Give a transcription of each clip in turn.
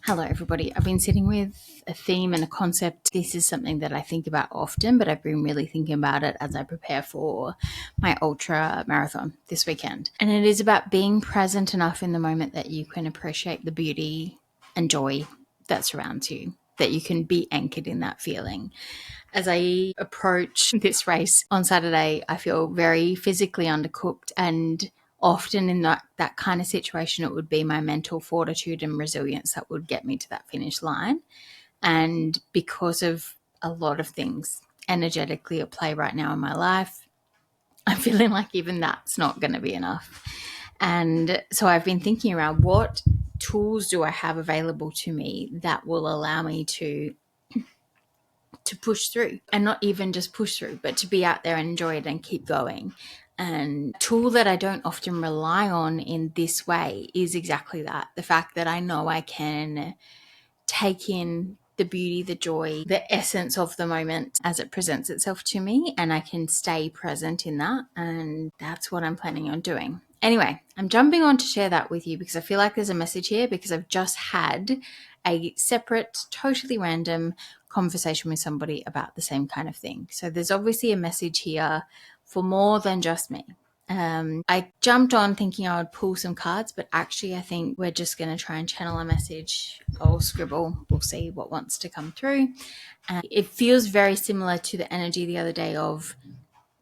Hello, everybody. I've been sitting with a theme and a concept. This is something that I think about often, but I've been really thinking about it as I prepare for my ultra marathon this weekend. And it is about being present enough in the moment that you can appreciate the beauty and joy that surrounds you, that you can be anchored in that feeling. As I approach this race on Saturday, I feel very physically undercooked, and often in that kind of situation, it would be my mental fortitude and resilience that would get me to that finish line. And because of a lot of things energetically at play right now in my life, I'm feeling like even that's not going to be enough. And so I've been thinking around what tools do I have available to me that will allow me to push through, and not even just push through, but to be out there and enjoy it and keep going. And a tool that I don't often rely on in this way is exactly that. The fact that I know I can take in the beauty, the joy, the essence of the moment as it presents itself to me, and I can stay present in that. And that's what I'm planning on doing. Anyway, I'm jumping on to share that with you because I feel like there's a message here, because I've just had a separate, totally random conversation with somebody about the same kind of thing. So there's obviously a message here for more than just me. I jumped on thinking I would pull some cards, but actually I think we're just going to try and channel a message. I'll scribble. We'll see what wants to come through. It feels very similar to the energy the other day of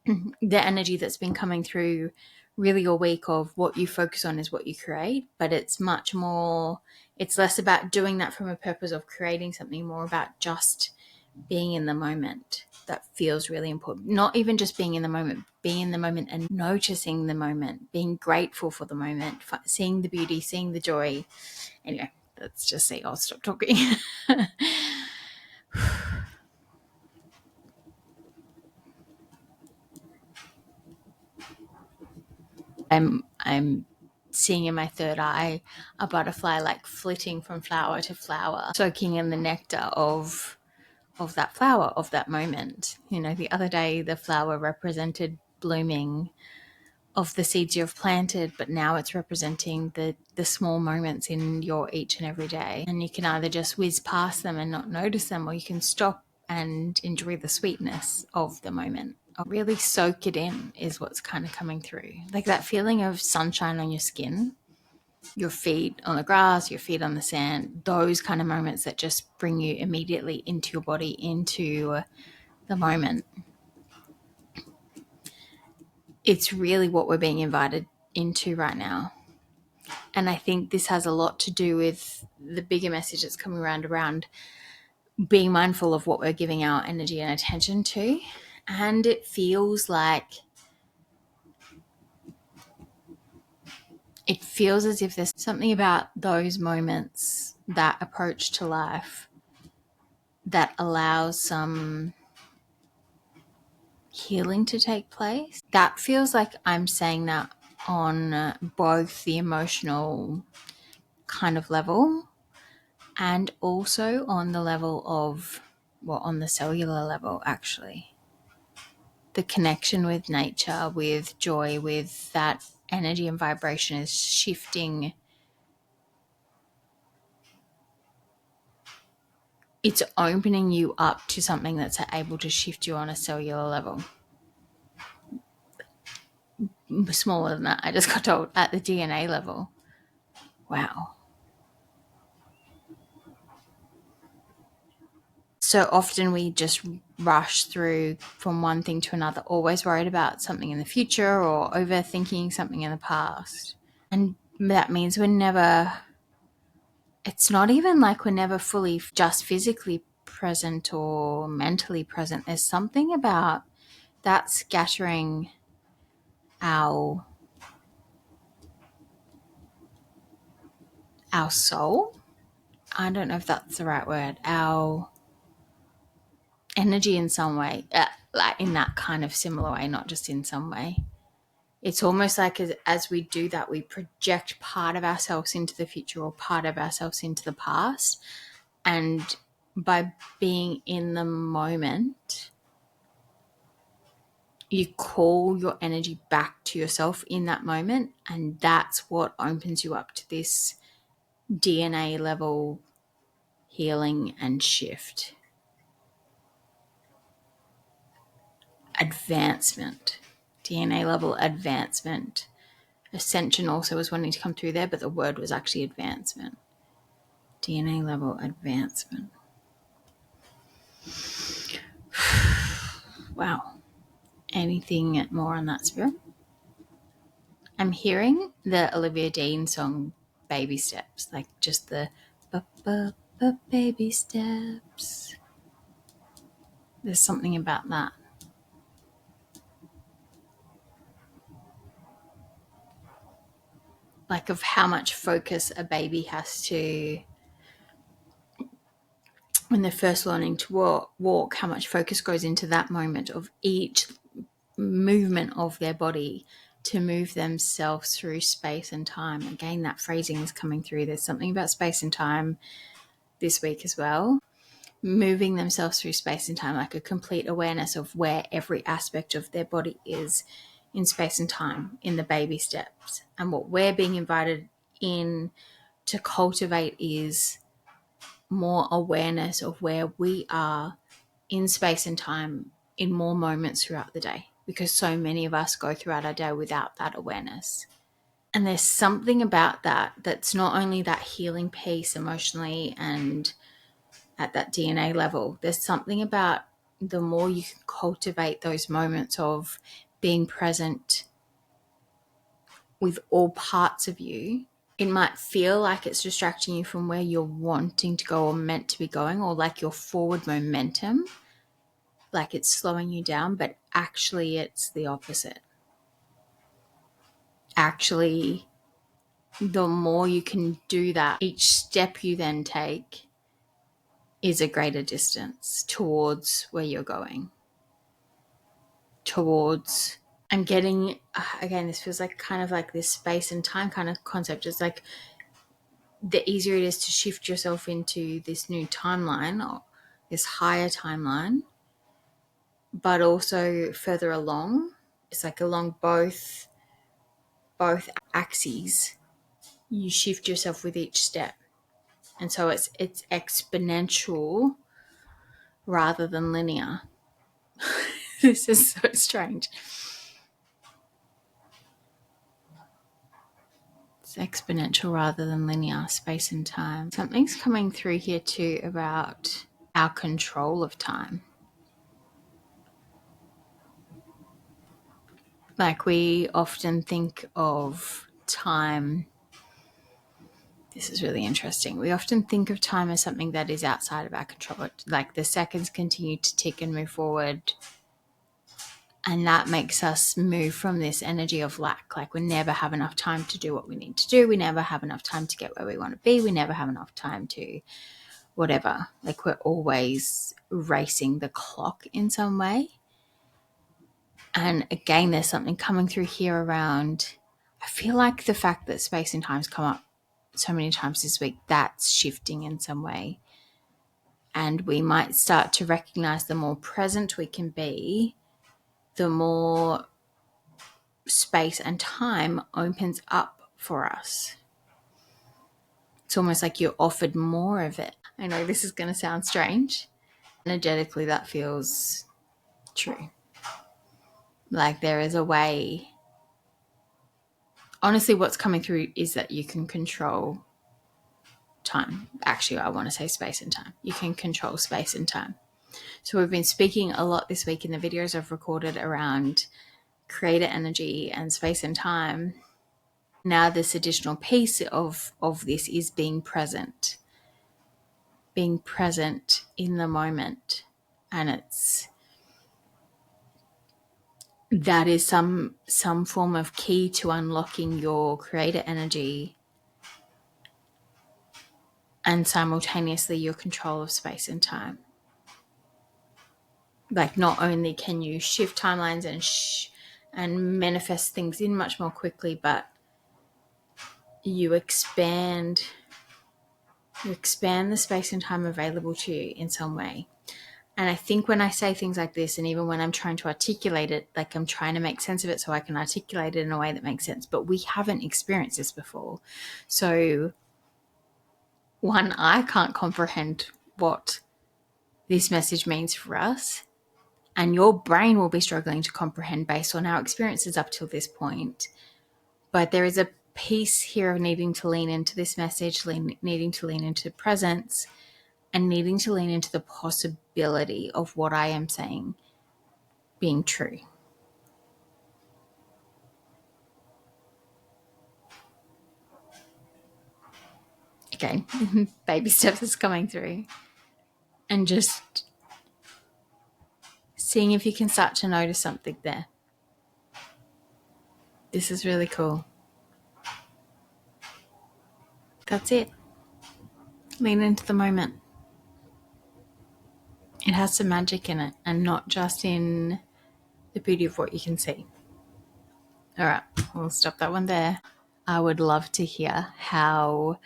the energy that's been coming through really all week of what you focus on is what you create, but it's much more, it's less about doing that from a purpose of creating something, more about just being in the moment. That feels really important. Not even just being in the moment, being in the moment and noticing the moment, being grateful for the moment, seeing the beauty, seeing the joy. Anyway, let's just say I'll stop talking. I'm seeing in my third eye a butterfly like flitting from flower to flower, soaking in the nectar of that flower, of that moment. You know, the other day the flower represented blooming of the seeds you've planted, but now it's representing the small moments in your each and every day. And you can either just whiz past them and not notice them, or you can stop and enjoy the sweetness of the moment. I'll really soak it in is what's kind of coming through. Like that feeling of sunshine on your skin, your feet on the grass, your feet on the sand, those kind of moments that just bring you immediately into your body, into the moment. It's really what we're being invited into right now. And I think this has a lot to do with the bigger message that's coming around being mindful of what we're giving our energy and attention to. And it feels as if there's something about those moments, that approach to life, that allows some healing to take place. That feels like I'm saying that on both the emotional kind of level and also on the level of, well, on the cellular level, actually. The connection with nature, with joy, with that energy and vibration is shifting. It's opening you up to something that's able to shift you on a cellular level. Smaller than that, I just got told, at the DNA level. Wow. So often we just rush through from one thing to another, always worried about something in the future or overthinking something in the past. And that means it's not even like we're never fully just physically present or mentally present. There's something about that scattering our soul. I don't know if that's the right word. Our energy in some way, like in that kind of similar way, not just in some way. It's almost like as we do that, we project part of ourselves into the future or part of ourselves into the past. And by being in the moment, you call your energy back to yourself in that moment. And that's what opens you up to this DNA level healing and shift, advancement, DNA level advancement. Ascension also was wanting to come through there, but the word was actually advancement. DNA level advancement. Wow. Anything more on that, Spirit? I'm hearing the Olivia Dean song Baby Steps, like just the baby steps. There's something about that. Like of how much focus a baby has to, when they're first learning to walk, how much focus goes into that moment of each movement of their body to move themselves through space and time. Again, that phrasing is coming through. There's something about space and time this week as well. Moving themselves through space and time, like a complete awareness of where every aspect of their body is in space and time in the baby steps. And what we're being invited in to cultivate is more awareness of where we are in space and time in more moments throughout the day, because so many of us go throughout our day without that awareness. And there's something about that that's not only that healing piece emotionally and at that DNA level. There's something about the more you can cultivate those moments of being present with all parts of you, it might feel like it's distracting you from where you're wanting to go or meant to be going, or like your forward momentum, like it's slowing you down, but actually it's the opposite. Actually, the more you can do that, each step you then take is a greater distance towards where you're going. Towards, I'm getting, again, this feels like kind of like this space and time kind of concept. It's like the easier it is to shift yourself into this new timeline or this higher timeline, but also further along. It's like along both axes, you shift yourself with each step. And so it's exponential rather than linear. This is so strange. It's exponential rather than linear, space and time. Something's coming through here too about our control of time. Like we often think of time. This is really interesting. We often think of time as something that is outside of our control. Like the seconds continue to tick and move forward. And that makes us move from this energy of lack. Like we never have enough time to do what we need to do. We never have enough time to get where we want to be. We never have enough time to whatever. Like we're always racing the clock in some way. And again, there's something coming through here around, I feel like the fact that space and time's come up so many times this week, that's shifting in some way. And we might start to recognize the more present we can be, the more space and time opens up for us. It's almost like you're offered more of it. I know this is going to sound strange. Energetically, that feels true. Like there is a way. Honestly, what's coming through is that you can control time. Actually, I want to say space and time. You can control space and time. So we've been speaking a lot this week in the videos I've recorded around creator energy and space and time. Now this additional piece of this is being present in the moment. And that is some form of key to unlocking your creator energy and simultaneously your control of space and time. Like not only can you shift timelines and manifest things in much more quickly, but you expand the space and time available to you in some way. And I think when I say things like this, and even when I'm trying to articulate it, like I'm trying to make sense of it so I can articulate it in a way that makes sense, but we haven't experienced this before. So one, I can't comprehend what this message means for us, and your brain will be struggling to comprehend based on our experiences up till this point. But there is a piece here of needing to lean into this message, needing to lean into presence, and needing to lean into the possibility of what I am saying being true. Okay, baby steps is coming through. And just seeing if you can start to notice something there. This is really cool. That's it. Lean into the moment. It has some magic in it, and not just in the beauty of what you can see. All right, we'll stop that one there. I would love to hear how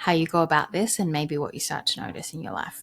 you go about this and maybe what you start to notice in your life.